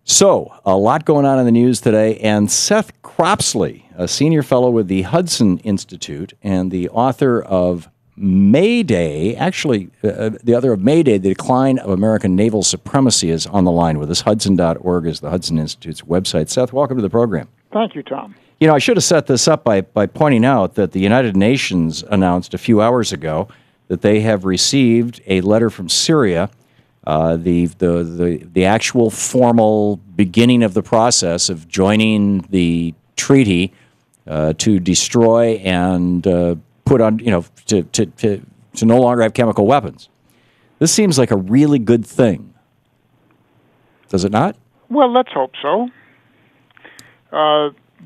So, a lot going on in the news today, and Seth Cropsley, a senior fellow with the Hudson Institute and the author of Mayday, the author of Mayday, The Decline of American Naval Supremacy, is on the line with us. Hudson.org is the Hudson Institute's website. Seth, welcome to the program. Thank you, Tom. You know, I should have set this up by pointing out that the United Nations announced a few hours ago that they have received a letter from Syria, the actual formal beginning of the process of joining the treaty to destroy and put on, to no longer have chemical weapons. This seems like a really good thing. Does it not? Well, let's hope so.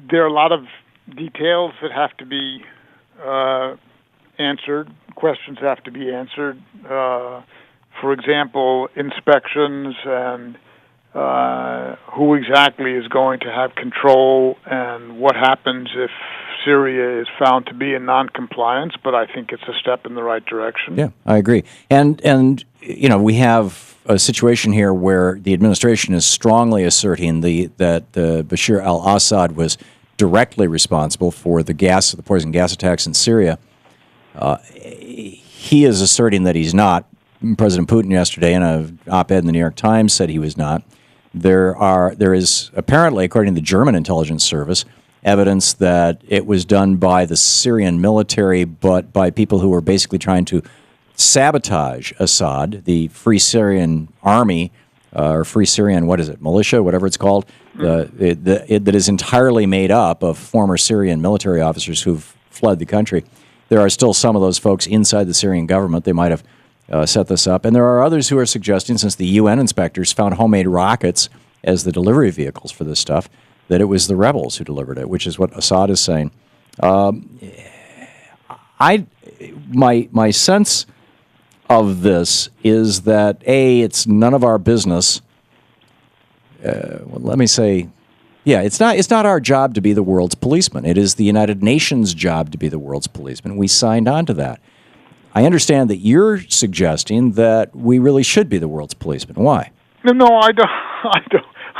There are a lot of details that have to be answered, questions have to be answered. For example, inspections and who exactly is going to have control and what happens if Syria is found to be in noncompliance, but I think it's a step in the right direction. Yeah, I agree. And we have a situation here where the administration is strongly asserting that Bashar al-Assad was directly responsible for the poison gas attacks in Syria. He is asserting that he's not. President Putin yesterday in an op-ed in the New York Times said he was not. There is apparently, according to the German intelligence service, evidence that it was done by the Syrian military, but by people who were basically trying to sabotage Assad, the Free Syrian Army, or Free Syrian, militia, whatever it's called, that is entirely made up of former Syrian military officers who've fled the country. There are still some of those folks inside the Syrian government. They might have set this up. And there are others who are suggesting, since the UN inspectors found homemade rockets as the delivery vehicles for this stuff, that it was the rebels who delivered it, which is what Assad is saying. My sense of this is that, A, it's none of our business. Let me say, it's not our job to be the world's policeman. It is the United Nations' job to be the world's policeman. We signed on to that. I understand that you're suggesting that we really should be the world's policeman. Why? No, I don't.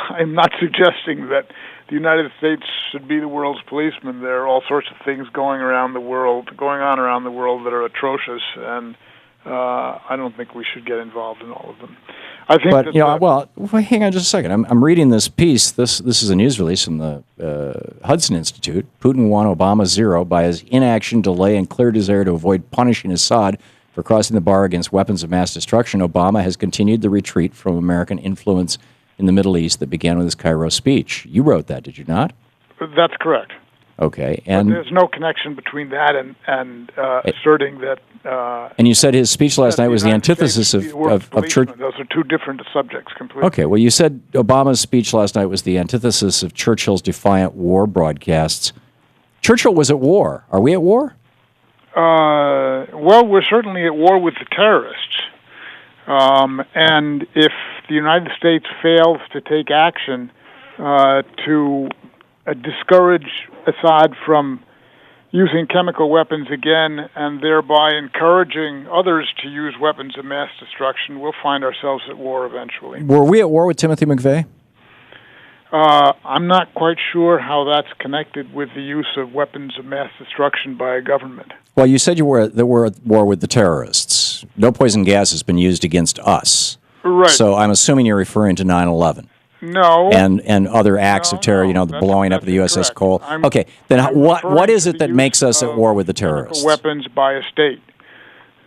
I'm not suggesting that the United States should be the world's policeman. There are all sorts of things going on around the world that are atrocious, and I don't think we should get involved in all of them. I think hang on just a second. I'm reading this piece. This is a news release from the Hudson Institute. Putin won, Obama zero by his inaction, delay, and clear desire to avoid punishing Assad for crossing the bar against weapons of mass destruction. Obama has continued the retreat from American influence in the Middle East that began with his Cairo speech. You wrote that, did you not? That's correct. Okay, and there's no connection between that and asserting that. And you said his speech last night was the antithesis of church. Those are two different subjects completely. Okay, well, you said Obama's speech last night was the antithesis of Churchill's defiant war broadcasts. Churchill was at war. Are we at war? Well, we're certainly at war with the terrorists. And if the United States fails to take action to discourage Assad from using chemical weapons again and thereby encouraging others to use weapons of mass destruction, we'll find ourselves at war eventually. Were we at war with Timothy McVeigh? I'm not quite sure how that's connected with the use of weapons of mass destruction by a government. Well, you said you were at war with the terrorists. No poison gas has been used against us. Right. So I'm assuming you're referring to 9/11. No. And other acts of terror, the blowing up of the USS Cole. Okay, then what is it that makes us at war with the terrorists? Weapons by a state.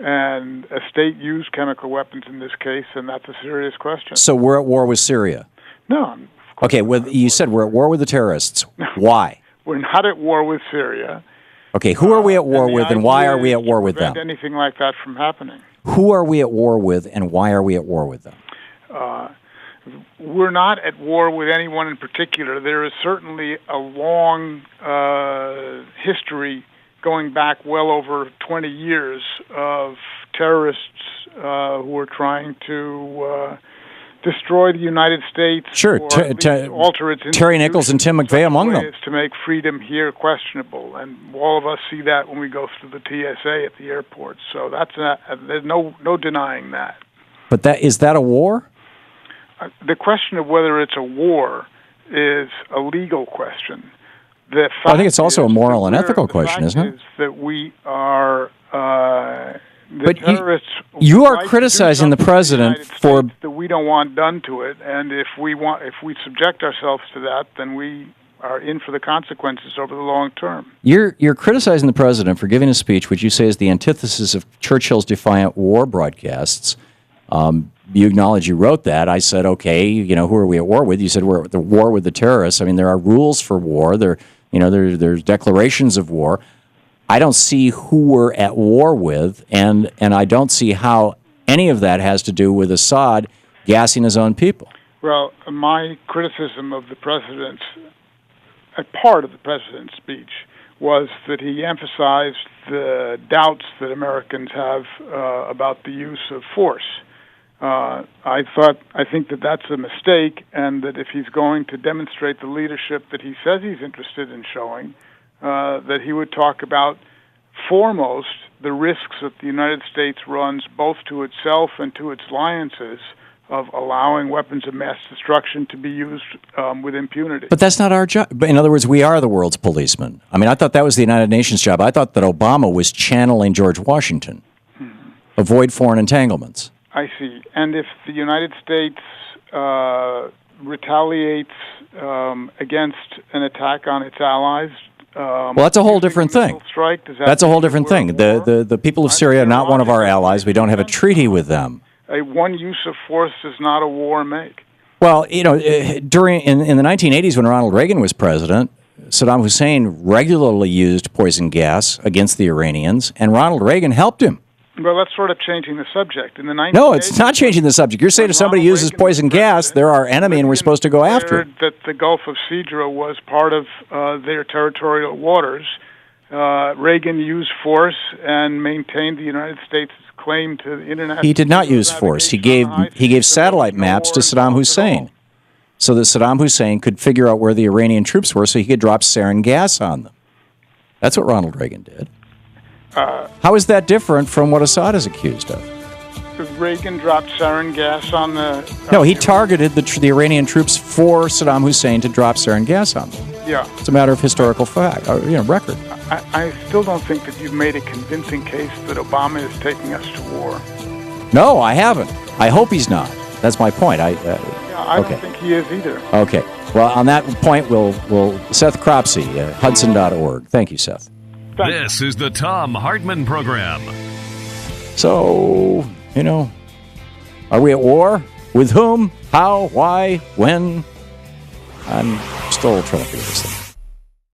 And a state used chemical weapons in this case, and that's a serious question. So we're at war with Syria? No. Okay, you said we're at war with the terrorists. Why? We're not at war with Syria. Okay, who are we at war with, and why are we at war with them? Anything like that from happening. Who are we at war with, and why are we at war with them? We're not at war with anyone in particular. There is certainly a long history going back well over 20 years of terrorists who are trying to destroy the United States. Sure, alter its Terry Nichols and Tim McVeigh among them. To make freedom here questionable, and all of us see that when we go through the TSA at the airport. So there's no denying that. But is that a war? the question of whether it's a war is a legal question. I think it's also a moral and ethical question, isn't it? Is that we are but you are criticizing the president for that we don't want done to it, and if we subject ourselves to that, then we are in for the consequences over the long term. You're criticizing the president for giving a speech which you say is the antithesis of Churchill's defiant war broadcasts. You acknowledge you wrote that. I said, okay, who are we at war with? You said we're at the war with the terrorists. I mean, there are rules for war. There's declarations of war. I don't see who we're at war with, and I don't see how any of that has to do with Assad gassing his own people. Well, my criticism of the president's, a part of the president's speech, was that he emphasized the doubts that Americans have about the use of force. I think that that's a mistake, and that if he's going to demonstrate the leadership that he says he's interested in showing, that he would talk about foremost the risks that the United States runs both to itself and to its alliances of allowing weapons of mass destruction to be used with impunity. But that's not our job. In other words, we are the world's policemen. I mean, I thought that was the United Nations job. I thought that Obama was channeling George Washington. Avoid foreign entanglements. I see. And if the United States retaliates against an attack on its allies, well, that's a whole different thing. That's a whole different thing. The people of Syria are not one of our allies. We don't have a treaty with them. One use of force does not a war make. Well, in the 1980s when Ronald Reagan was president, Saddam Hussein regularly used poison gas against the Iranians, and Ronald Reagan helped him. Well, that's sort of changing the subject. In the 1980s, no, it's not changing the subject. You're saying if somebody uses poison gas, they're our enemy and we're supposed to go after it. That the Gulf of Sidra was part of their territorial waters. Reagan used force and maintained the United States' claim to the international. He did not use force. He gave satellite maps to Saddam Hussein so that Saddam Hussein could figure out where the Iranian troops were so he could drop sarin gas on them. That's what Ronald Reagan did. How is that different from what Assad is accused of? Reagan dropped sarin gas on the... No, he targeted the Iranian troops for Saddam Hussein to drop sarin gas on them. Yeah. It's a matter of historical fact, record. I still don't think that you've made a convincing case that Obama is taking us to war. No, I haven't. I hope he's not. That's my point. I don't think he is either. Okay. Well, on that point, we'll Seth Cropsey, Hudson.org. Thank you, Seth. This is the Thom Hartmann Program. So, are we at war? With whom? How? Why? When? I'm still trying to figure this thing out.